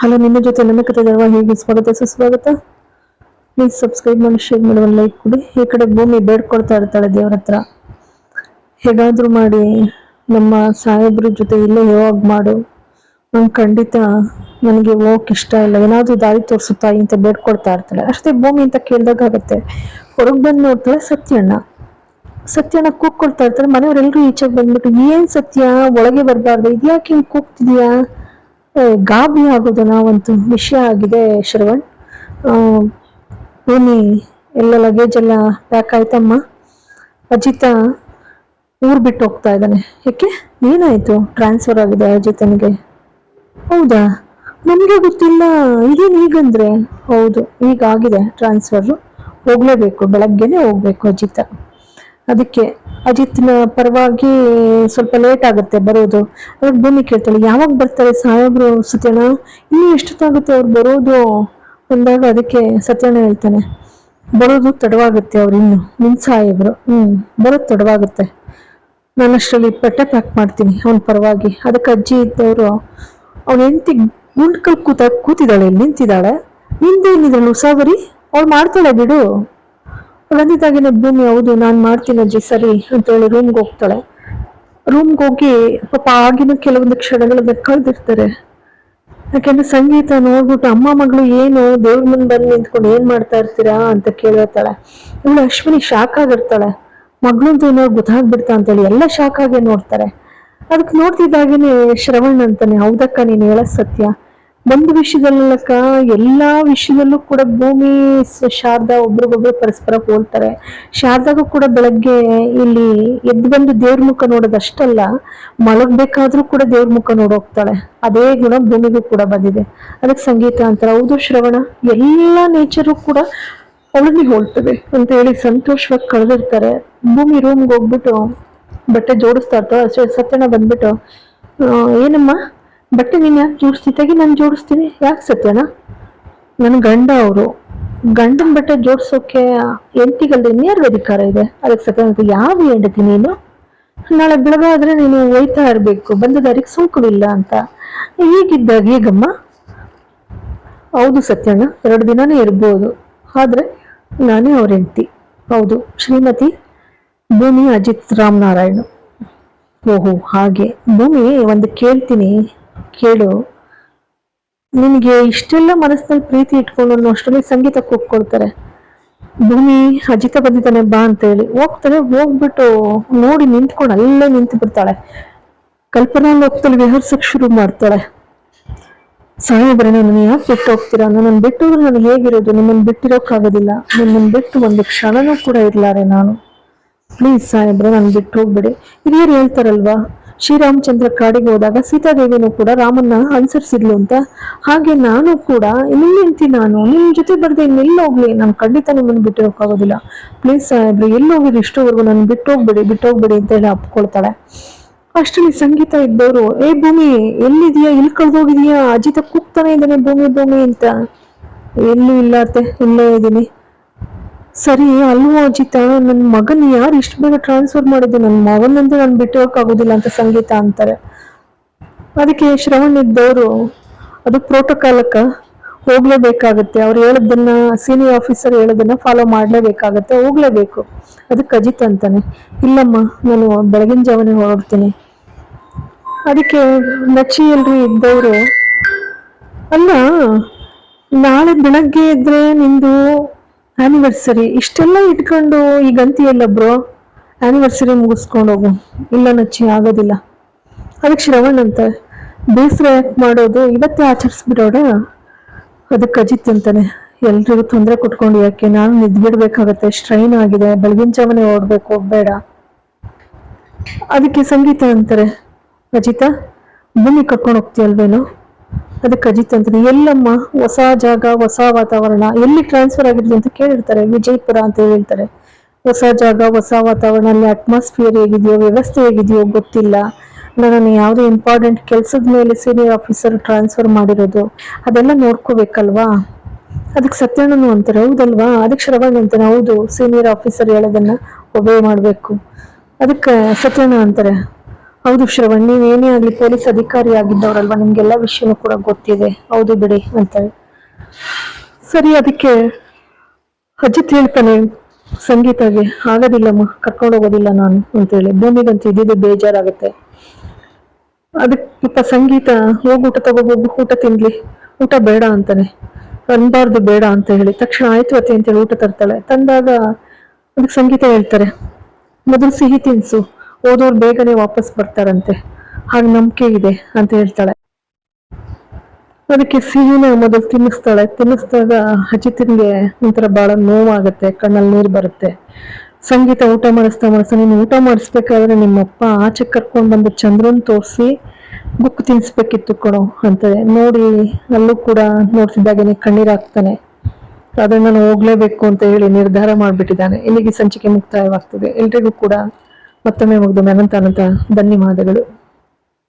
Hello, ನಿಮ್ಮ ಜೊತೆ ನನ್ನ ಕತೆ ಧಾರಾವಾಹಿಗೆ ಸ್ವಾಗತ ಸುಸ್ವಾಗತ. ಪ್ಲೀಸ್ ಸಬ್ಸ್ಕ್ರೈಬ್ ಮಾಡಿ, ಶೇರ್ ಮಾಡಿ, ಒಂದು ಲೈಕ್ ಕೊಡಿ. ಈ ಕಡೆ ಭೂಮಿ ಬೇಡ್ಕೊಳ್ತಾ ಇರ್ತಾಳೆ ದೇವ್ರ ಹತ್ರ, ಹೇಗಾದ್ರೂ ಮಾಡಿ ನಮ್ಮ ಸಾಹೇಬ್ರ ಜೊತೆ ಇಲ್ಲೇ ಯಾವಾಗ ಮಾಡು, ನಂಗೆ ಖಂಡಿತ ನನಗೆ ಹೋಗಕ್ಕೆ ಇಷ್ಟ ಇಲ್ಲ, ಏನಾದ್ರೂ ದಾರಿ ತೋರಿಸು ತಾಯಿ ಅಂತ ಬೇಡ್ಕೊಳ್ತಾ ಇರ್ತಾಳೆ. ಅಷ್ಟೇ ಭೂಮಿ ಅಂತ ಕೇಳ್ದಾಗತ್ತೆ. ಹೊರಗೆ ಬಂದು ನೋಡ್ತಾಳೆ ಸತ್ಯಣ್ಣ ಕೂಗ್ಕೊಳ್ತಾ ಇರ್ತಾರೆ. ಮನೆಯವರೆಲ್ಲರೂ ಈಚೆಗೆ ಬಂದ್ಬಿಟ್ಟು, ಏನ್ ಸತ್ಯ ಒಳಗೆ ಬರಬಾರ್ದು, ಇದ್ಯಾಕೆ ಹಿಂಗ್ ಕೂಗ್ತಿದ್ಯಾ, ಗಾಬರಿ ಆಗೋದು ನಾವಂತೂ. ವಿಷಯ ಆಗಿದೆ ಶ್ರವಣ್, ಭೂಮಿ ಎಲ್ಲ ಲಗೇಜ್ ಎಲ್ಲ ಪ್ಯಾಕ್ ಆಯ್ತಮ್ಮ, ಅಜಿತ ಊರ್ ಬಿಟ್ಟು ಹೋಗ್ತಾ ಇದ್ದಾನೆ. ಯಾಕೆ, ಏನಾಯ್ತು? ಟ್ರಾನ್ಸ್ಫರ್ ಆಗಿದೆ ಅಜಿತನಿಗೆ. ಹೌದಾ, ನಮಗೆ ಗೊತ್ತಿಲ್ಲ, ಇದೇನು ಈಗಂದ್ರೆ? ಹೌದು, ಈಗಾಗಿದೆ ಟ್ರಾನ್ಸ್ಫರ್, ಹೋಗ್ಲೇಬೇಕು, ಬೆಳಗ್ಗೆನೆ ಹೋಗ್ಬೇಕು ಅಜಿತ. ಅದಕ್ಕೆ ಅಜಿತ್ನ ಪರವಾಗಿ ಸ್ವಲ್ಪ ಲೇಟ್ ಆಗುತ್ತೆ ಬರೋದು. ಅವಾಗ ಭೂಮಿ ಕೇಳ್ತಾಳೆ, ಯಾವಾಗ ಬರ್ತಾರೆ ಸಾಹೇಬ್ರು ಸತ್ಯಣ್ಣ, ಇನ್ನೂ ಎಷ್ಟೊತ್ತಾಗುತ್ತೆ ಅವ್ರು ಬರೋದು ಅಂದಾಗ, ಅದಕ್ಕೆ ಸತ್ಯಣ್ಣ ಹೇಳ್ತಾನೆ, ಬರೋದು ತಡವಾಗುತ್ತೆ ಅವ್ರು, ಇನ್ನು ನಿನ್ ಸಾಹೇಬ್ರು ಬರೋದು ತಡವಾಗುತ್ತೆ, ನಾನು ಅಷ್ಟರಲ್ಲಿ ಬಟ್ಟೆ ಪ್ಯಾಕ್ ಮಾಡ್ತೀನಿ ಅವನ ಪರವಾಗಿ. ಅದಕ್ಕೆ ಅಜ್ಜಿ ಇದ್ದವರು, ಅವನ ಹೆಂಡತಿ ಗುಂಡ್ಕಲ್ ಕೂತಿದ್ದಾಳೆ, ನಿಂತಿದ್ದಾಳೆ, ನಿಂದೇನಿದ್ದಾಳು ಉಸಾಬರಿ, ಅವಳು ಮಾಡ್ತಾಳೆ ಬಿಡು ಅಂದಿದ್ದಾಗೇನೆ ಭೂಮಿ, ಹೌದು ನಾನು ಮಾಡ್ತೀನಿ ಅಜ್ಜಿ, ಸರಿ ಅಂತ ಹೇಳಿ ರೂಮ್ಗೆ ಹೋಗ್ತಾಳೆ. ರೂಮ್ಗೆ ಹೋಗಿ ಪಾಪ ಆಗಿನ ಕೆಲವೊಂದು ಕ್ಷಣಗಳನ್ನ ಕಳೆದಿರ್ತಾರೆ. ಯಾಕೆಂದ್ರೆ ಸಂಗೀತ ನೋಡ್ಬಿಟ್ಟು, ಅಮ್ಮ ಮಗಳು ಏನು ದೇವ್ರ ಮುಂದೆ ಬಂದು ನಿಂತ್ಕೊಂಡು ಏನ್ ಮಾಡ್ತಾ ಇರ್ತೀರಾ ಅಂತ ಕೇಳಿರ್ತಾಳೆ. ಇವಳು ಅಶ್ವಿನಿ ಶಾಕ್ ಆಗಿರ್ತಾಳೆ, ಮಗಳಂತೂ ಏನೋ ಗೊತ್ತಾಗ್ಬಿಡ್ತಾ ಅಂತೇಳಿ ಎಲ್ಲ ಶಾಕ್ ಆಗೇ ನೋಡ್ತಾರೆ. ಅದಕ್ಕೆ ನೋಡ್ತಿದ್ದಾಗೇನೆ ಶ್ರವಣ್ ಅಂತಾನೆ, ಹೌದಕ್ಕ ನೀನು ಹೇಳೋದು ಸತ್ಯ, ಒಂದು ವಿಷಯದಲ್ಲಕ್ಕ ಎಲ್ಲಾ ವಿಷಯದಲ್ಲೂ ಕೂಡ ಭೂಮಿ ಶಾರದಾ ಒಬ್ರಿಗೊಬ್ರು ಪರಸ್ಪರ ಹೋಲ್ತಾರೆ. ಶಾರದಾಗೂ ಕೂಡ ಬೆಳಗ್ಗೆ ಇಲ್ಲಿ ಎದ್ದು ಬಂದು ದೇವ್ರ ಮುಖ ನೋಡೋದಷ್ಟಲ್ಲ, ಮಲಗ್ಬೇಕಾದ್ರೂ ಕೂಡ ದೇವ್ರ ಮುಖ ನೋಡೋಗ್ತಾಳೆ. ಅದೇ ಗುಣ ಭೂಮಿಗೂ ಕೂಡ ಬಂದಿದೆ. ಅದಕ್ಕೆ ಸಂಗೀತ ಅಂತಾರೆ, ಹೌದು ಶ್ರವಣ, ಎಲ್ಲಾ ನೇಚರು ಕೂಡ ಅವಳನ್ನೇ ಹೋಲ್ತದೆ ಅಂತ ಹೇಳಿ ಸಂತೋಷವಾಗಿ ಕಳೆದಿರ್ತಾರೆ. ಭೂಮಿ ರೂಮ್ಗೆ ಹೋಗ್ಬಿಟ್ಟು ಬಟ್ಟೆ ಜೋಡಿಸ್ತಾ ಇರ್ತಾಳೆ. ಸತ್ಯಣ್ಣ ಬಂದ್ಬಿಟ್ಟು, ಏನಮ್ಮ ಬಟ್ಟೆ ನೀನ್ ಯಾಕೆ ಜೋಡಿಸ್ತಿ, ತೆಗಿ ನಾನು ಜೋಡಿಸ್ತೀನಿ. ಯಾಕೆ ಸತ್ಯಣ್ಣ, ನನ್ನ ಗಂಡ ಅವರು, ಗಂಡನ ಬಟ್ಟೆ ಜೋಡಿಸೋಕೆ ಹೆಂಡತಿಗಲ್ದೆ ಇನ್ಯಾರಿಗೂ ಅಧಿಕಾರ ಇದೆ? ಅದಕ್ಕೆ ಸತ್ಯಣ್ಣ, ಯಾವ ಹೆಂಡತಿ ನೀನು, ನಾಳೆ ಬೆಳಗಾದ್ರೆ ನೀನು ಒಯ್ತಾ ಇರ್ಬೇಕು, ಬಂದ ದಾರಿಗೆ ಸುಂಕವಿಲ್ಲ ಅಂತ. ಹೀಗಿದ್ದಾಗ ಹೇಗಮ್ಮ? ಹೌದು ಸತ್ಯಣ್ಣ, 2 ದಿನಾನೇ ಇರ್ಬೋದು, ಆದ್ರೆ ನಾನೇ ಅವ್ರ ಹೆಂಡತಿ. ಹೌದು ಶ್ರೀಮತಿ ಭೂಮಿ ಅಜಿತ್ ರಾಮನಾರಾಯಣ್. ಓಹೋ ಹಾಗೆ. ಭೂಮಿ, ಒಂದು ಕೇಳ್ತೀನಿ ಕೇಳು, ನಿನಗೆ ಇಷ್ಟೆಲ್ಲ ಮನಸ್ಸಿನಲ್ಲಿ ಪ್ರೀತಿ ಇಟ್ಕೊಂಡು ಅಷ್ಟರಲ್ಲಿ ಸಂಗೀತಕ್ಕೆ ಒಪ್ಕೊಳ್ತಾರೆ. ಭೂಮಿ, ಅಜಿತ ಬಂದಿದ್ದಾನೆ ಬಾ ಅಂತ ಹೇಳಿ ಹೋಗ್ತಾನೆ. ಹೋಗ್ಬಿಟ್ಟು ನೋಡಿ ನಿಂತ್ಕೊಂಡು ಅಲ್ಲೇ ನಿಂತು ಬಿಡ್ತಾಳೆ. ಕಲ್ಪನಾ ಲೋಕದಲ್ಲಿ ವಿಹರಿಸಕ್ ಶುರು ಮಾಡ್ತಾಳೆ. ಸಾಹೇಬ್ರೆ, ನನ್ನ ಯಾಕೆ ಬಿಟ್ಟು ಹೋಗ್ತೀರಾ, ನನ್ನನ್ನು ಬಿಟ್ಟು ಹೋದ್ರೆ ನಾನು ಹೇಗಿರೋದು, ನಿಮ್ಮನ್ನು ಬಿಟ್ಟಿರೋಕ್ಕಾಗೋದಿಲ್ಲ, ನಿಮ್ಮನ್ನು ಬಿಟ್ಟು ಒಂದು ಕ್ಷಣನೂ ಕೂಡ ಇರ್ಲಾರೆ ನಾನು, ಪ್ಲೀಸ್ ಸಾಹೇಬ್ರೆ ನಾನು ಬಿಟ್ಟು ಹೋಗ್ಬಿಡಿ. ಹಿರಿಯರು ಹೇಳ್ತಾರಲ್ವಾ, ಶ್ರೀರಾಮಚಂದ್ರ ಕಾಡಿಗೆ ಹೋದಾಗ ಸೀತಾದೇವಿನೂ ಕೂಡ ರಾಮನ್ನ ಅನುಸರಿಸಿದ್ಲು ಅಂತ, ಹಾಗೆ ನಾನು ಕೂಡ ನಿಂತಿ, ನಾನು ನಿಮ್ ಜೊತೆ ಬರ್ದೆ ಇನ್ನೆಲ್ಲ ಹೋಗ್ಲಿ, ನಾನು ಖಂಡಿತ ನಿಮ್ಮನ್ನು ಬಿಟ್ಟಿರೋಕ್ಕಾಗೋದಿಲ್ಲ, ಪ್ಲೀಸ್ ಸಾಹೇಬ್ರೆ ಎಲ್ಲಿ ಹೋಗಿದ್ರು ಇಷ್ಟೋವರೆಗೂ ನಾನು ಬಿಟ್ಟೋಗ್ಬಿಡಿ ಅಂತ ಹೇಳಿ ಅಪ್ಕೊಳ್ತಾಳೆ. ಅಷ್ಟರಲ್ಲಿ ಸಂಗೀತ ಇದ್ದವರು, ಏ ಭೂಮಿ ಎಲ್ಲಿದೀಯಾ, ಇಲ್ಲಿ ಕಳ್ದೋಗಿದೀಯಾ, ಅಜಿತ ಕೂಗ್ತಾನೆ ಇದ್ದಾನೆ ಭೂಮಿ ಅಂತ. ಎಲ್ಲೂ ಇಲ್ಲ ಅತ್ತೆ, ಇಲ್ಲೇ ಇದ್ದೀನಿ. ಸರಿ ಅಲ್ವೋ ಅಜಿತ, ನನ್ನ ಮಗನ್ ಯಾರು ಇಷ್ಟು ಬೇಗ ಟ್ರಾನ್ಸ್ಫರ್ ಮಾಡಿದ್ದು, ನನ್ನ ಮಗನಂದ್ರೆ ನಾನು ಬಿಟ್ಟೋಕ್ಕಾಗೋದಿಲ್ಲ ಅಂತ ಸಂಗೀತ ಅಂತಾರೆ. ಅದಕ್ಕೆ ಶ್ರವಣ್ ಇದ್ದವರು, ಅದು ಪ್ರೋಟೋಕಾಲಕ್ಕ ಹೋಗ್ಲೇಬೇಕಾಗತ್ತೆ, ಅವ್ರು ಹೇಳೋದನ್ನ ಸೀನಿಯರ್ ಆಫೀಸರ್ ಹೇಳೋದನ್ನ ಫಾಲೋ ಮಾಡ್ಲೇಬೇಕಾಗತ್ತೆ, ಹೋಗ್ಲೇಬೇಕು. ಅದಕ್ಕೆ ಅಜಿತ್ ಅಂತಾನೆ, ಇಲ್ಲಮ್ಮ ನಾನು ಬೆಳಗಿನ ಜಾವನೇ ಹೊರಡ್ತೀನಿ. ಅದಕ್ಕೆ ನಚ್ಚಿ ಎಲ್ರು ಇದ್ದವರು, ಅಲ್ಲ ನಾಳೆ ಬೆಳಗ್ಗೆ ಇದ್ರೆ ನಿಂದು ಆನಿವರ್ಸರಿ, ಇಷ್ಟೆಲ್ಲ ಇಟ್ಕೊಂಡು ಈ ಗಂತಿಯಲ್ಲ ಬ್ರೋ, ಆನಿವರ್ಸರಿ ಮುಗಿಸ್ಕೊಂಡು ಹೋಗು. ಇಲ್ಲ ನಚ್ಚಿ ಆಗೋದಿಲ್ಲ. ಅದಕ್ಕೆ ಶ್ರವಣ್ ಅಂತ, ಬೇಸರ ಯಾಕೆ ಮಾಡೋದು, ಇವತ್ತೇ ಆಚರಿಸ್ಬಿಡೋಣ. ಅದಕ್ಕೆ ಅಜಿತ್ ಅಂತಾನೆ, ಎಲ್ರಿಗೂ ತೊಂದರೆ ಕೊಟ್ಕೊಂಡು ಯಾಕೆ, ನಾನು ನಿದ್ಬಿಡ್ಬೇಕಾಗತ್ತೆ, ಸ್ಟ್ರೈನ್ ಆಗಿದೆ, ಬೆಳಗಿನ ಜಾವನೆ ಓಡ್ಬೇಕು, ಹೋಗ್ಬೇಡ. ಅದಕ್ಕೆ ಸಂಗೀತ ಅಂತಾರೆ, ಅಜಿತ ಭೂಮಿ ಕರ್ಕೊಂಡು ಹೋಗ್ತೀಯಲ್ವೇನೋ. ಅದಕ್ಕೆ ಅಜಿತ್ ಅಂತಾನೆ, ಎಲ್ಲಮ್ಮ, ಹೊಸ ಜಾಗ ಹೊಸ ವಾತಾವರಣ, ಎಲ್ಲಿ ಟ್ರಾನ್ಸ್ಫರ್ ಆಗಿರ್ಲಿ ಅಂತ ಕೇಳಿರ್ತಾರೆ, ವಿಜಯಪುರ ಅಂತ ಹೇಳ್ತಾರೆ. ಹೊಸ ಜಾಗ ಹೊಸ ವಾತಾವರಣ, ಅಲ್ಲಿ ಅಟ್ಮಾಸ್ಫಿಯರ್ ಹೇಗಿದೆಯೋ, ವ್ಯವಸ್ಥೆ ಹೇಗಿದೆಯೋ ಗೊತ್ತಿಲ್ಲ, ನಾನು ಯಾವುದೇ ಇಂಪಾರ್ಟೆಂಟ್ ಕೆಲಸದ ಮೇಲೆ ಸೀನಿಯರ್ ಆಫೀಸರ್ ಟ್ರಾನ್ಸ್ಫರ್ ಮಾಡಿರೋದು, ಅದೆಲ್ಲ ನೋಡ್ಕೋಬೇಕಲ್ವಾ. ಅದಕ್ಕೆ ಸತ್ಯಣ್ಣನು ಅಂತಾರೆ, ಹೌದಲ್ವಾ. ಅದಕ್ಕೆ ಶ್ರವಣ್ ಅಂತಾನೆ, ಹೌದು ಸೀನಿಯರ್ ಆಫೀಸರ್ ಹೇಳೋದನ್ನ ಒಬೇ ಮಾಡ್ಬೇಕು. ಅದಕ್ಕೆ ಸತ್ಯಣ್ಣ ಅಂತಾರೆ, ಹೌದು ಶ್ರವಣ್, ನೀವೇನೇ ಆಗ್ಲಿ ಪೊಲೀಸ್ ಅಧಿಕಾರಿ ಆಗಿದ್ದವ್ರಲ್ವಾ, ನಿಮ್ಗೆಲ್ಲ ವಿಷಯನೂ ಕೂಡ ಗೊತ್ತಿದೆ. ಹೌದು ಬಿಡಿ ಅಂತಾಳೆ. ಸರಿ, ಅದಕ್ಕೆ ಅಜಿತ್ ಹೇಳ್ತಾನೆ ಸಂಗೀತಾಗೆ, ಆಗೋದಿಲ್ಲಮ್ಮ, ಕರ್ಕೊಂಡು ಹೋಗೋದಿಲ್ಲ ನಾನು ಅಂತೇಳಿ. ಭೂಮಿಗಂತೂ ಇದ್ದಿದ್ದು ಬೇಜಾರಾಗುತ್ತೆ. ಅದಕ್ಕೆ ಪಾಪ ಸಂಗೀತ, ಹೋಗಿ ಊಟ ತಗೋಬೋಗು, ಊಟ ತಿನ್ಲಿ, ಊಟ ಬೇಡ ಅಂತಾನೆ. ಅನ್ಬಾರ್ದು ಬೇಡ ಅಂತ ಹೇಳಿ ತಕ್ಷಣ ಆಯ್ತು ಅತ್ತೆ ಅಂತೇಳಿ ಊಟ ತರ್ತಾಳೆ. ತಂದಾಗ ಅದಕ್ಕೆ ಸಂಗೀತ ಹೇಳ್ತಾರೆ, ಮೊದಲು ಸಿಹಿ ತಿನ್ಸು, ಹೋದವ್ರು ಬೇಗನೆ ವಾಪಸ್ ಬರ್ತಾರಂತೆ, ಹಾಗೆ ನಂಬಿಕೆ ಇದೆ ಅಂತ ಹೇಳ್ತಾಳೆ. ಅದಕ್ಕೆ ಸಿಹಿನ ಮೊದಲು ತಿನ್ನಿಸ್ತಾಳೆ. ತಿನ್ನಿಸ್ದಾಗ ಅಜಿತ್ಗೆ ಒಂಥರ ಬಹಳ ನೋವಾಗುತ್ತೆ, ಕಣ್ಣಲ್ಲಿ ನೀರು ಬರುತ್ತೆ. ಸಂಗೀತ ಊಟ ಮಾಡಿಸ್ತಾ ನೀನು ಊಟ ಮಾಡಿಸ್ಬೇಕಾದ್ರೆ ನಿಮ್ಮಪ್ಪ ಆಚೆ ಕರ್ಕೊಂಡು ಬಂದು ಚಂದ್ರನ್ ತೋರಿಸಿ ಬುಕ್ ತಿನ್ಸ್ಬೇಕಿತ್ತು ಕೊಡೋ ಅಂತಾರೆ. ನೋಡಿ ಅಲ್ಲೂ ಕೂಡ ನೋಡ್ತಿದ್ದಾಗೇನೆ ಕಣ್ಣೀರಾಗ್ತಾನೆ. ಅದನ್ನ ನಾನು ಹೋಗ್ಲೇಬೇಕು ಅಂತ ಹೇಳಿ ನಿರ್ಧಾರ ಮಾಡ್ಬಿಟ್ಟಿದ್ದಾನೆ. ಇಲ್ಲಿಗೆ ಸಂಚಿಕೆ ಮುಕ್ತಾಯವಾಗ್ತದೆ. ಎಲ್ರಿಗೂ ಕೂಡ ಮತ್ತೊಮ್ಮೆ ಮುಗ್ದು ಅನಂತ ಧನ್ಯವಾದಗಳು.